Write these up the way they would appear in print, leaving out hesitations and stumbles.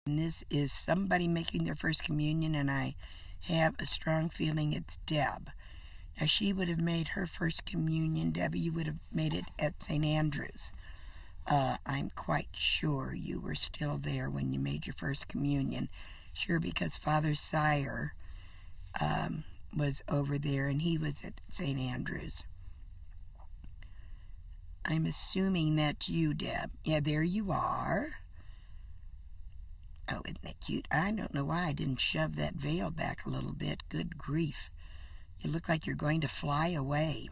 And this is somebody making their first communion, and I have a strong feeling it's Deb. Now, she would have made her first communion. Debbie, you would have made it at St. Andrew's. I'm quite sure you were still there when you made your first communion. Sure, because Father Sire was over there, and he was at St. Andrew's. I'm assuming that's you, Deb. Yeah, there you are. Oh, isn't that cute? I don't know why I didn't shove that veil back a little bit. Good grief. You look like you're going to fly away.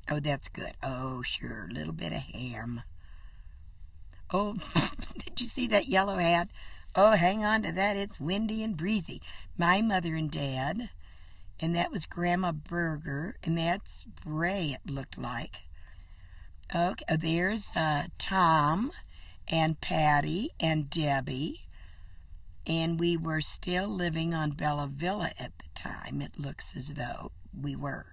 Oh, that's good. Oh, sure. A little bit of ham. Oh, did you see that yellow hat? Oh, hang on to that. It's windy and breezy. My mother and dad. And that was Grandma Berger. And that's Ray, it looked like. Okay, there's Tom and Patty and Debbie. And we were still living on Bella Villa at the time. It looks as though we were.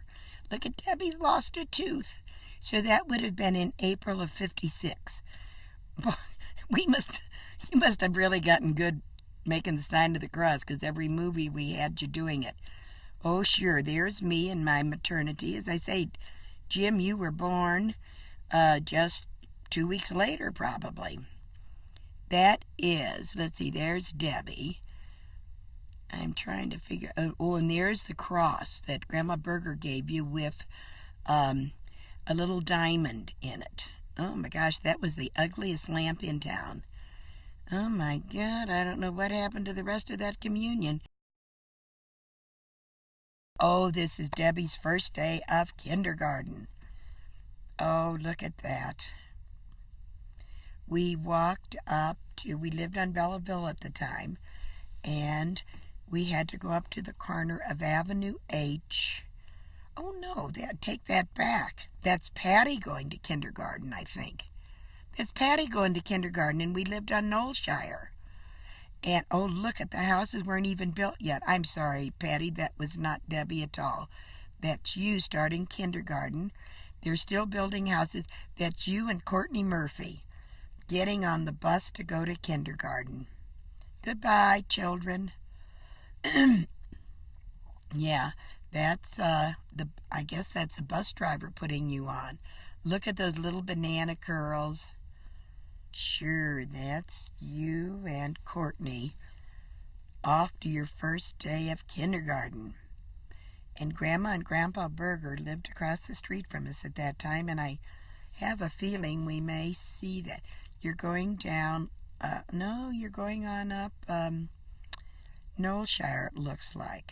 Look at Debbie's lost a tooth. So that would have been in April of 56. You must have really gotten good making the sign of the cross, because every movie we had you doing it. Oh, sure, there's me in my maternity. As I say, Jim, you were born just 2 weeks later, probably. That is, let's see, there's Debbie. I'm trying to figure out, oh, and there's the cross that Grandma Berger gave you with a little diamond in it. Oh my gosh, that was the ugliest lamp in town. Oh my God, I don't know what happened to the rest of that communion. Oh, this is Debbie's first day of kindergarten. Oh, look at that. We lived on Bella Villa at the time, and we had to go up to the corner of Avenue H. Oh no, take that back. That's Patty going to kindergarten, I think. That's Patty going to kindergarten, and we lived on Knowleshire. And oh, look at the houses weren't even built yet. I'm sorry, Patty, that was not Debbie at all. That's you starting kindergarten. They're still building houses. That's you and Courtney Murphy getting on the bus to go to kindergarten. Goodbye, children. Yeah, that's I guess that's the bus driver putting you on. Look at those little banana curls. Sure, that's you and Courtney off to your first day of kindergarten. And Grandma and Grandpa Berger lived across the street from us at that time, and I have a feeling we may see that. You're going down, no, you're going on up Knowleshire, it looks like.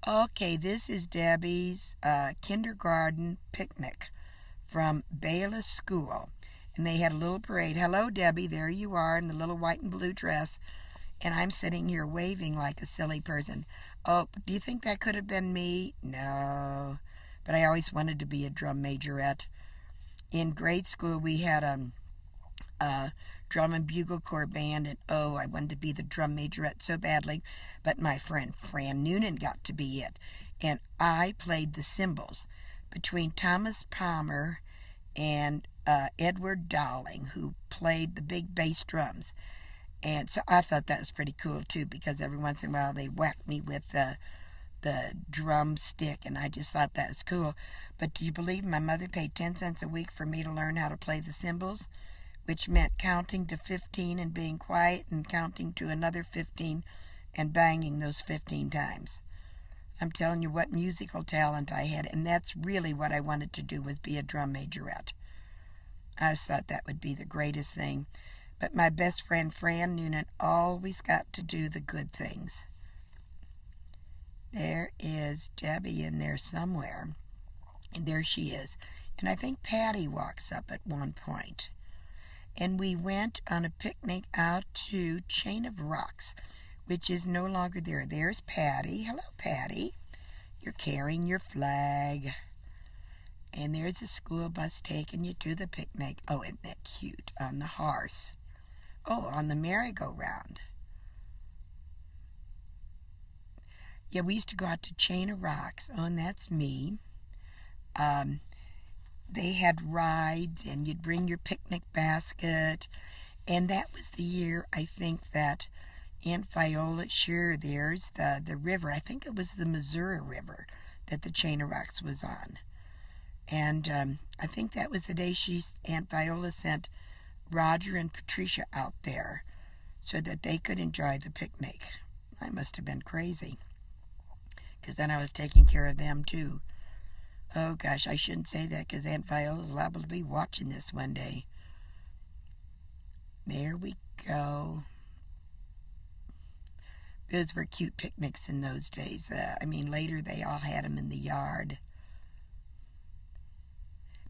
Okay, this is Debbie's kindergarten picnic from Bayless School. And they had a little parade. Hello, Debbie, there you are in the little white and blue dress. And I'm sitting here waving like a silly person. Oh, do you think that could have been me? No. But I always wanted to be a drum majorette. In grade school, we had a drum and bugle corps band, and oh, I wanted to be the drum majorette so badly. But my friend Fran Noonan got to be it. And I played the cymbals between Thomas Palmer and Edward Dowling, who played the big bass drums. And so I thought that was pretty cool, too, because every once in a while they'd whack me with the drumstick, and I just thought that was cool. But do you believe my mother paid 10 cents a week for me to learn how to play the cymbals, which meant counting to 15 and being quiet and counting to another 15 and banging those 15 times. I'm telling you what musical talent I had, and that's really what I wanted to do, was be a drum majorette. I just thought that would be the greatest thing. But my best friend Fran Noonan always got to do the good things. There is Debbie in there somewhere. And there she is. And I think Patty walks up at one point. And we went on a picnic out to Chain of Rocks, which is no longer there. There's Patty. Hello, Patty. You're carrying your flag. And there's a school bus taking you to the picnic. Oh, isn't that cute? On the horse. Oh, on the merry-go-round. Yeah, we used to go out to Chain of Rocks. Oh, and that's me. they had rides, and you'd bring your picnic basket. And that was the year, I think, that Aunt Viola, sure, there's the river. I think it was the Missouri River that the Chain of Rocks was on. And I think that was the day Aunt Viola sent Roger and Patricia out there so that they could enjoy the picnic. I must have been crazy, because then I was taking care of them too. Oh gosh, I shouldn't say that, because Aunt Viola's liable to be watching this one day. There we go. Those were cute picnics in those days. Later they all had them in the yard.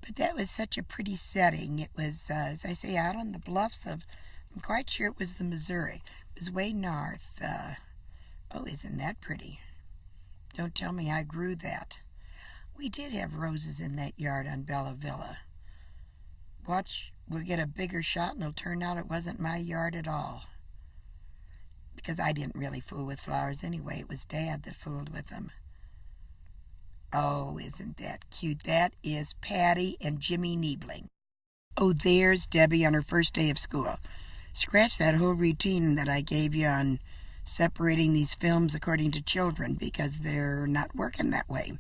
But that was such a pretty setting. It was, as I say, out on the bluffs of, I'm quite sure it was the Missouri. It was way north. Oh, isn't that pretty? Don't tell me I grew that. We did have roses in that yard on Bella Villa. Watch, we'll get a bigger shot and it'll turn out it wasn't my yard at all. Because I didn't really fool with flowers anyway. It was Dad that fooled with them. Oh, isn't that cute? That is Patty and Jimmy Niebling. Oh, there's Debbie on her first day of school. Scratch that whole routine that I gave you on separating these films according to children, because they're not working that way.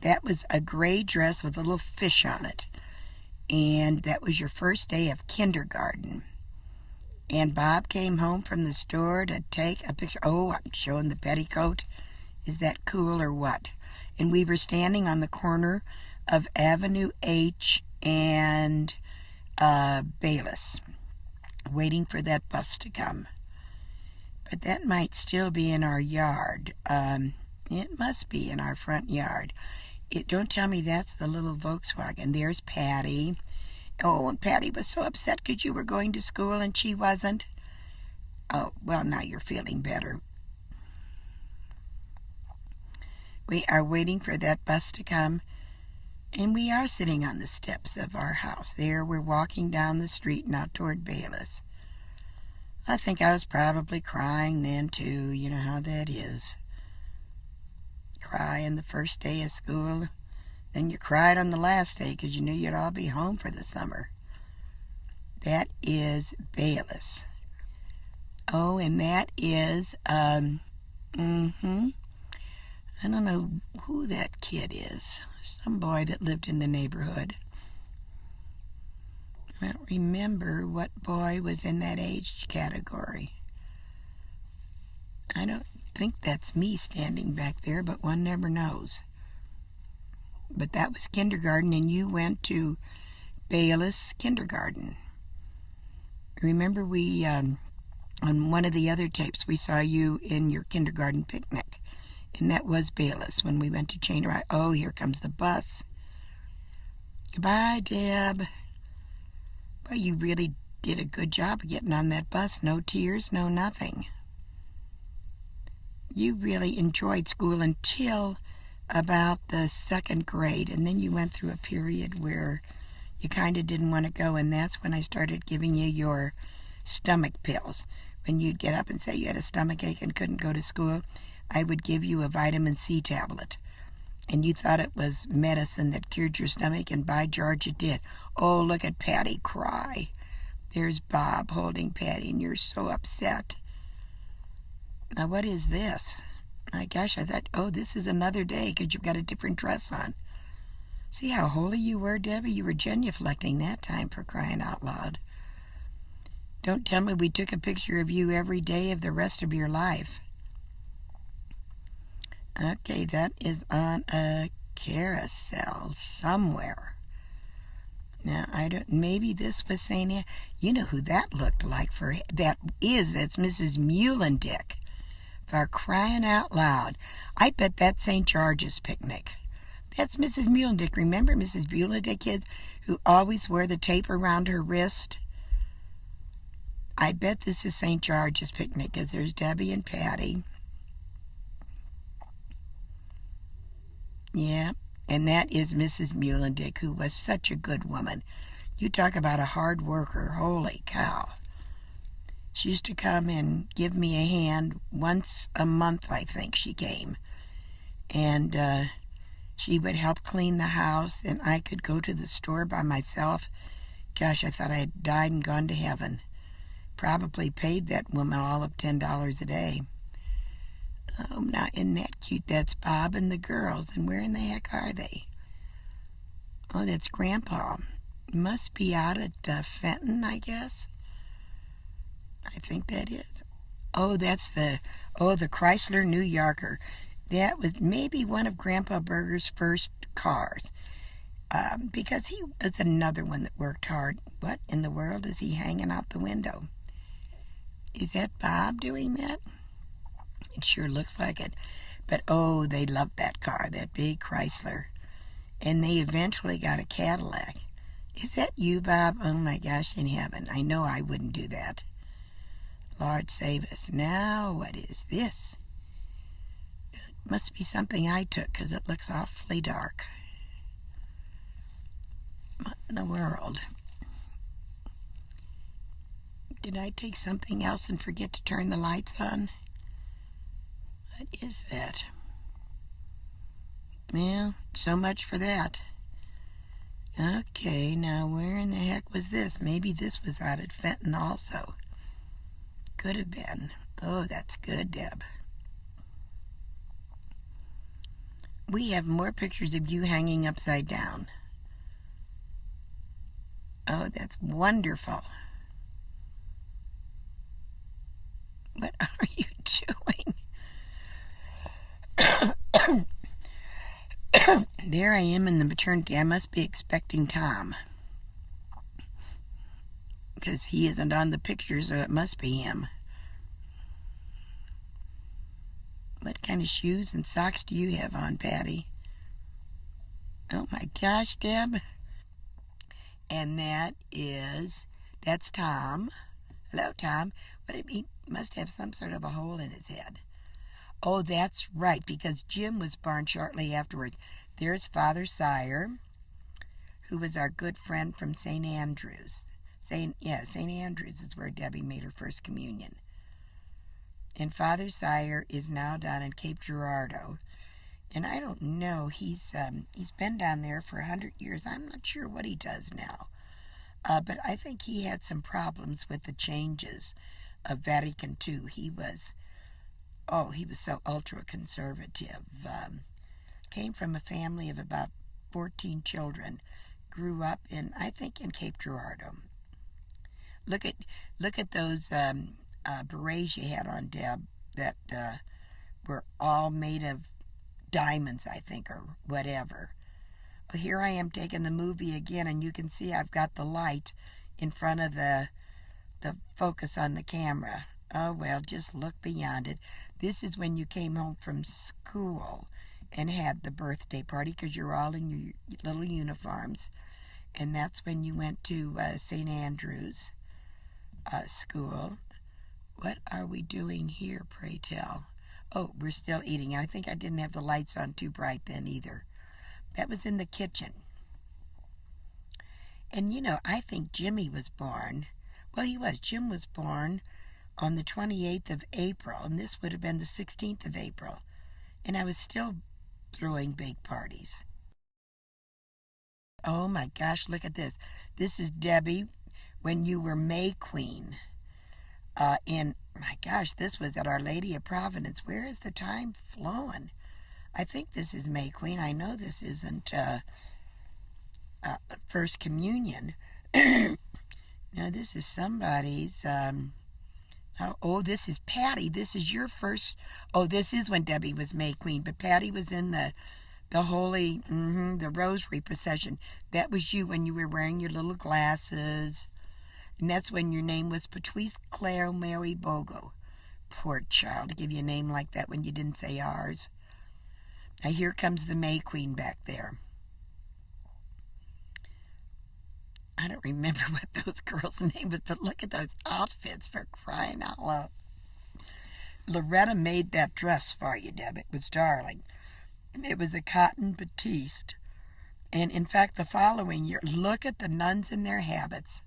That was a gray dress with a little fish on it. And that was your first day of kindergarten. And Bob came home from the store to take a picture. Oh, I'm showing the petticoat. Is that cool or what? And we were standing on the corner of Avenue H and Bayless, waiting for that bus to come. But that might still be in our yard. It must be in our front yard. Don't tell me that's the little Volkswagen. There's Patty. Oh, and Patty was so upset because you were going to school and she wasn't. Oh, well, now you're feeling better. We are waiting for that bus to come, and we are sitting on the steps of our house. There, we're walking down the street now toward Bayless. I think I was probably crying then, too. You know how that is. Crying the first day of school. Then you cried on the last day because you knew you'd all be home for the summer. That is Bayless. Oh, and that is, I don't know who that kid is. Some boy that lived in the neighborhood. I don't remember what boy was in that age category. I don't think that's me standing back there, but one never knows. But that was kindergarten, and you went to Bayless Kindergarten. Remember on one of the other tapes, we saw you in your kindergarten picnic. And that was Bayless when we went to Chain Ride. Oh, here comes the bus. Goodbye, Deb. Well, you really did a good job of getting on that bus. No tears, no nothing. You really enjoyed school until about the second grade, and then you went through a period where you kind of didn't want to go, and that's when I started giving you your stomach pills. When you'd get up and say you had a stomach ache and couldn't go to school, I would give you a vitamin C tablet. And you thought it was medicine that cured your stomach, and by George it did. Oh, look at Patty cry. There's Bob holding Patty, and you're so upset. Now, what is this? My gosh, I thought, oh, this is another day because you've got a different dress on. See how holy you were, Debbie? You were genuflecting that time, for crying out loud. Don't tell me we took a picture of you every day of the rest of your life. Okay, that is on a carousel somewhere. Now, maybe this was St. Anne. You know who that looked like that's Mrs. Muhlendick. For crying out loud. I bet that's St. George's picnic. That's Mrs. Muhlendick. Remember Mrs. Muhlendick, kids, who always wore the tape around her wrist? I bet this is St. George's picnic, because there's Debbie and Patty. Yeah, and that is Mrs. Muhlendick, who was such a good woman. You talk about a hard worker. Holy cow. She used to come and give me a hand once a month, I think she came. And She would help clean the house, and I could go to the store by myself. Gosh, I thought I had died and gone to heaven. Probably paid that woman all of $10 a day. Oh, now isn't that cute? That's Bob and the girls. And where in the heck are they? Oh, that's Grandpa. Must be out at Fenton, I guess. I think that is. Oh, that's the Chrysler New Yorker. That was maybe one of Grandpa Berger's first cars. Because he was another one that worked hard. What in the world is he hanging out the window? Is that Bob doing that? It sure looks like it. But oh, they loved that car, that big Chrysler. And they eventually got a Cadillac. Is that you, Bob? Oh my gosh, in heaven. I know I wouldn't do that. Lord save us. Now, what is this? It must be something I took because it looks awfully dark. What in the world? Did I take something else and forget to turn the lights on? What is that? Well, so much for that. Okay, now where in the heck was this? Maybe this was out at Fenton also. Could have been. Oh, that's good, Deb. We have more pictures of you hanging upside down. Oh, that's wonderful. What are you doing? There I am in the maternity. I must be expecting Tom. Because he isn't on the picture, so it must be him. What kind of shoes and socks do you have on, Patty? Oh my gosh, Deb. And that's Tom. Hello, Tom. He must have some sort of a hole in his head. Oh, that's right, because Jim was born shortly afterward. There's Father Sire, who was our good friend from St. Andrews. St. Andrews is where Debbie made her first communion. And Father Sire is now down in Cape Girardeau. And I don't know, he's been down there for 100 years. I'm not sure what he does now. But I think he had some problems with the changes of Vatican II. He was so ultra-conservative. Came from a family of about 14 children. Grew up in Cape Girardeau. Look at those berets you had on, Deb, that were all made of diamonds, I think, or whatever. Well, here I am taking the movie again, and you can see I've got the light in front of the focus on the camera. Oh, well, just look beyond it. This is when you came home from school and had the birthday party because you're all in your little uniforms. And that's when you went to St. Andrews school. What are we doing here, pray tell? Oh, we're still eating. I think I didn't have the lights on too bright then either. That was in the kitchen. And, I think Jimmy was born. Well, he was. Jim was born on the 28th of April, and this would have been the 16th of April. And I was still throwing big parties. Oh my gosh, look at this. This is Debbie when you were May Queen. My gosh, this was at Our Lady of Providence. Where is the time flowing? I think this is May Queen. I know this isn't First Communion. No, this is somebody's. This is Patty. This is your first. Oh, this is when Debbie was May Queen, but Patty was in the holy, the rosary procession. That was you when you were wearing your little glasses. And that's when your name was Patrice Claire Mary Bogo. Poor child, to give you a name like that when you didn't say ours. Now here comes the May Queen back there. I don't remember what those girls' names were, but look at those outfits, for crying out loud. Loretta made that dress for you, Deb. It was darling. It was a cotton batiste. And in fact, the following year, look at the nuns in their habits.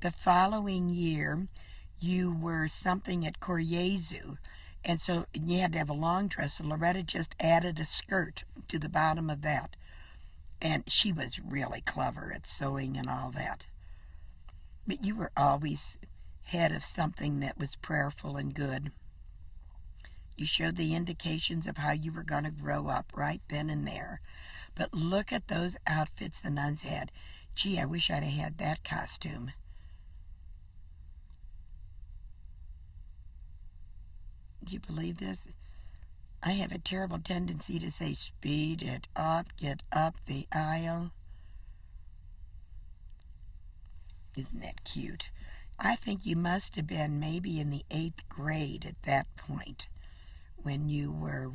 The following year, you were something at Koryezu, And so you had to have a long dress. So Loretta just added a skirt to the bottom of that. And she was really clever at sewing and all that. But you were always head of something that was prayerful and good. You showed the indications of how you were going to grow up right then and there. But look at those outfits the nuns had. Gee, I wish I'd have had that costume. Do you believe this? I have a terrible tendency to say, speed it up, get up the aisle. Isn't that cute? I think you must have been maybe in the 8th grade at that point when you were,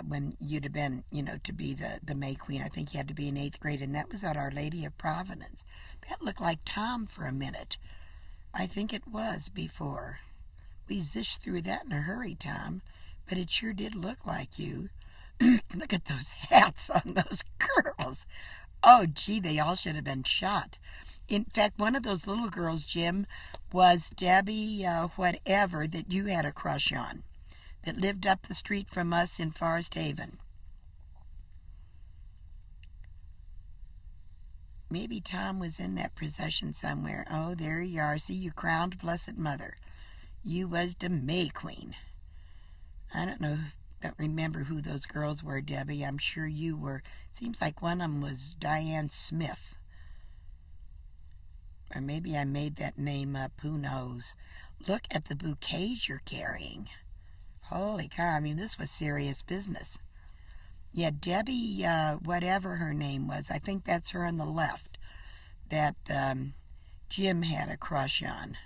when you'd have been, to be the May Queen. I think you had to be in 8th grade, and that was at Our Lady of Providence. That looked like Tom for a minute. I think it was before. We zished through that in a hurry, Tom, but it sure did look like you. Look at those hats on those girls. Oh, gee, they all should have been shot. In fact, one of those little girls, Jim, was Debbie whatever that you had a crush on, that lived up the street from us in Forest Haven. Maybe Tom was in that procession somewhere. Oh, there you are. See, you crowned Blessed Mother. You was the May Queen. I don't remember who those girls were, Debbie. I'm sure you were. Seems like one of them was Diane Smith. Or maybe I made that name up. Who knows? Look at the bouquets you're carrying. Holy cow. I mean, this was serious business. Yeah, Debbie, whatever her name was, I think that's her on the left, that Jim had a crush on.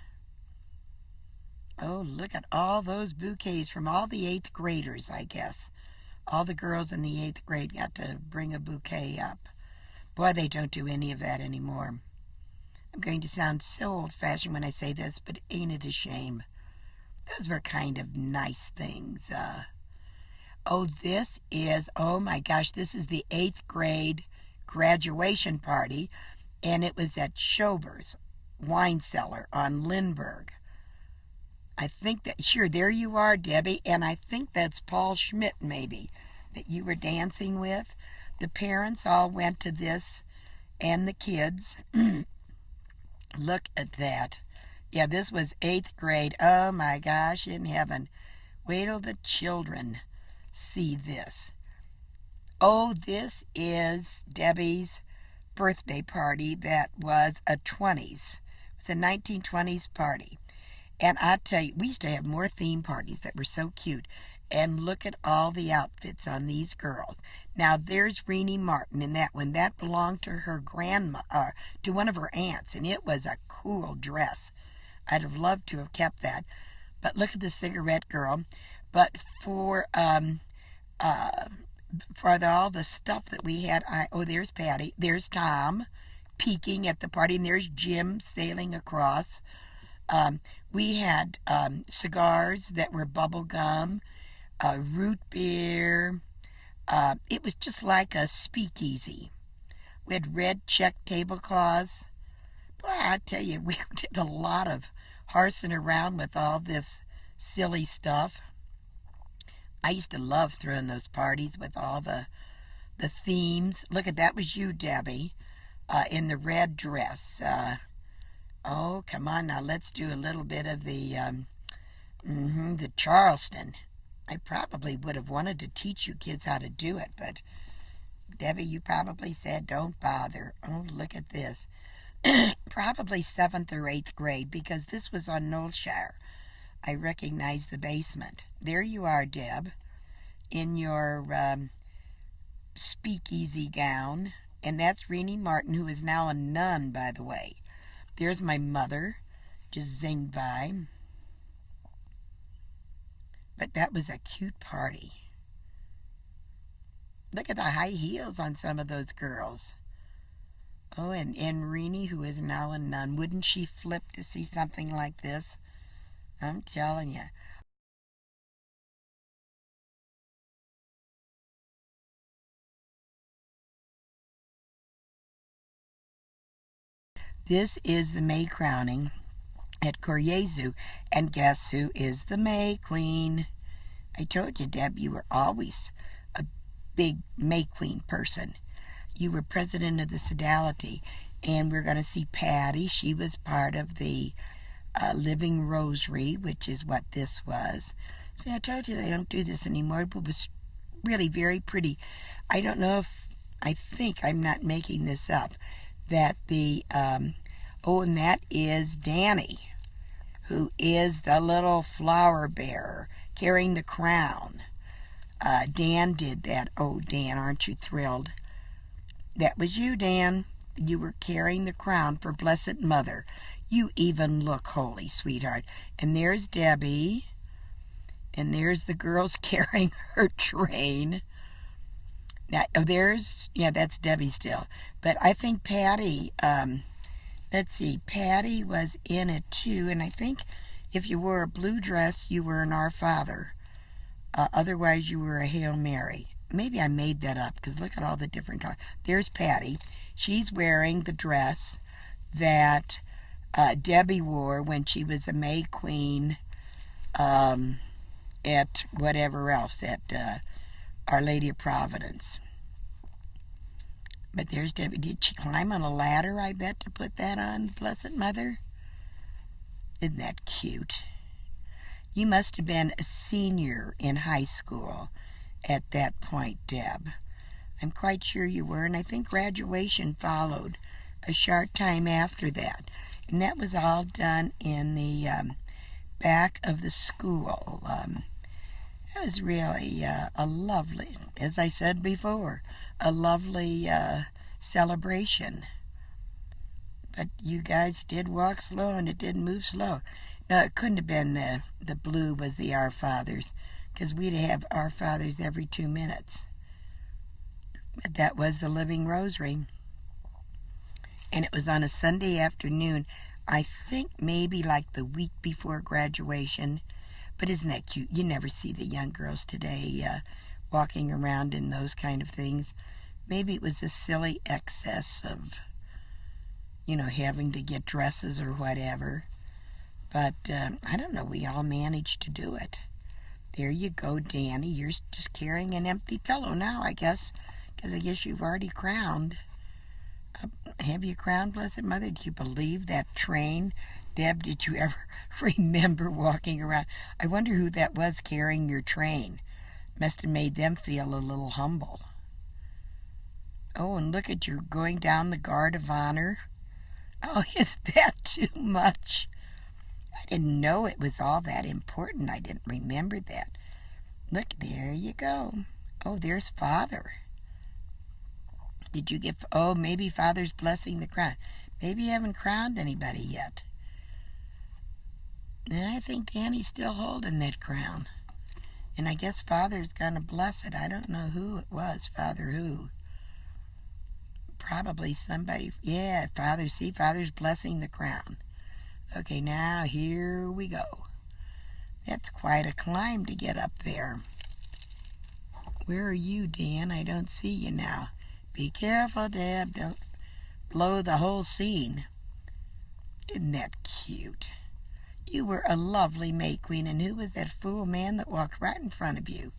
Oh, look at all those bouquets from all the 8th graders, I guess. All the girls in the 8th grade got to bring a bouquet up. Boy, they don't do any of that anymore. I'm going to sound so old-fashioned when I say this, but ain't it a shame? Those were kind of nice things. Oh my gosh, this is the 8th grade graduation party, and it was at Schober's Wine Cellar on Lindbergh. I think that, sure, there you are, Debbie, and I think that's Paul Schmidt, maybe, that you were dancing with. The parents all went to this, and the kids. Look at that. Yeah, this was 8th grade. Oh, my gosh, in heaven. Wait till the children see this. Oh, this is Debbie's birthday party that was a 20s. It was a 1920s party. And I tell you, we used to have more theme parties that were so cute. And look at all the outfits on these girls. Now, there's Renee Martin in that one. That belonged to her grandma, to one of her aunts, and it was a cool dress. I'd have loved to have kept that. But look at the cigarette girl. But for all the stuff that we had, there's Patty. There's Tom peeking at the party, and there's Jim sailing across. We had cigars that were bubble gum, root beer. It was just like a speakeasy. We had red check tablecloths. Boy, I tell you, we did a lot of horsing around with all this silly stuff. I used to love throwing those parties with all the themes. Look at that, was you, Debbie, in the red dress. Oh, come on now, let's do a little bit of the Charleston. I probably would have wanted to teach you kids how to do it, but Debbie, you probably said, don't bother. Oh, look at this. Probably 7th or 8th grade, because this was on Knowlshire. I recognize the basement. There you are, Deb, in your speakeasy gown. And that's Renee Martin, who is now a nun, by the way. There's my mother, just zinged by. But that was a cute party. Look at the high heels on some of those girls. Oh, and Renee, who is now a nun. Wouldn't she flip to see something like this? I'm telling you. This is the May crowning. at Koryezu. And guess who is the May Queen? I told you, Deb, you were always a big May Queen person. You were president of the Sodality. And we're going to see Patty. She was part of the Living Rosary, which is what this was. See, I told you they don't do this anymore, but it was really very pretty. I don't know if, I think I'm not making this up, that and that is Danny, who is the little flower bearer carrying the crown. Dan did that. Oh, Dan, aren't you thrilled? That was you, Dan. You were carrying the crown for Blessed Mother. You even look holy, sweetheart. And there's Debbie. And there's the girls carrying her train. Now, that's Debbie still. But I think Patty, let's see, Patty was in it too. And I think if you wore a blue dress, you were an Our Father. Otherwise, you were a Hail Mary. Maybe I made that up because look at all the different colors. There's Patty. She's wearing the dress that Debbie wore when she was a May Queen at whatever else, at Our Lady of Providence. But there's Debbie. Did she climb on a ladder, I bet, to put that on, Blessed Mother? Isn't that cute? You must have been a senior in high school at that point, Deb. I'm quite sure you were, and I think graduation followed a short time after that. And that was all done in the back of the school. That was really a lovely, as I said before, a lovely celebration. But you guys did walk slow, and it did move slow. No, it couldn't have been the blue was the Our Fathers, because we'd have Our Fathers every 2 minutes. But that was the Living Rosary. And it was on a Sunday afternoon, I think maybe like the week before graduation. But isn't that cute? You never see the young girls today walking around in those kind of things. Maybe it was a silly excess of, having to get dresses or whatever. But I don't know, we all managed to do it. There you go, Danny. You're just carrying an empty pillow now, I guess, because I guess you've already crowned. Have you crowned, Blessed Mother? Do you believe that train? Deb, did you ever remember walking around? I wonder who that was carrying your train. Must have made them feel a little humble. Oh, and look at you going down the Guard of Honor. Oh, is that too much? I didn't know it was all that important. I didn't remember that. Look, there you go. Oh, there's Father. Did you get... Oh, maybe Father's blessing the crown. Maybe you haven't crowned anybody yet. And I think Danny's still holding that crown. And I guess Father's going to bless it. I don't know who it was. Father who? Probably somebody... Yeah, Father. See, Father's blessing the crown. Okay, now here we go. That's quite a climb to get up there. Where are you, Dan? I don't see you now. Be careful, Deb. Don't blow the whole scene. Isn't that cute? You were a lovely May Queen, and who was that fool man that walked right in front of you?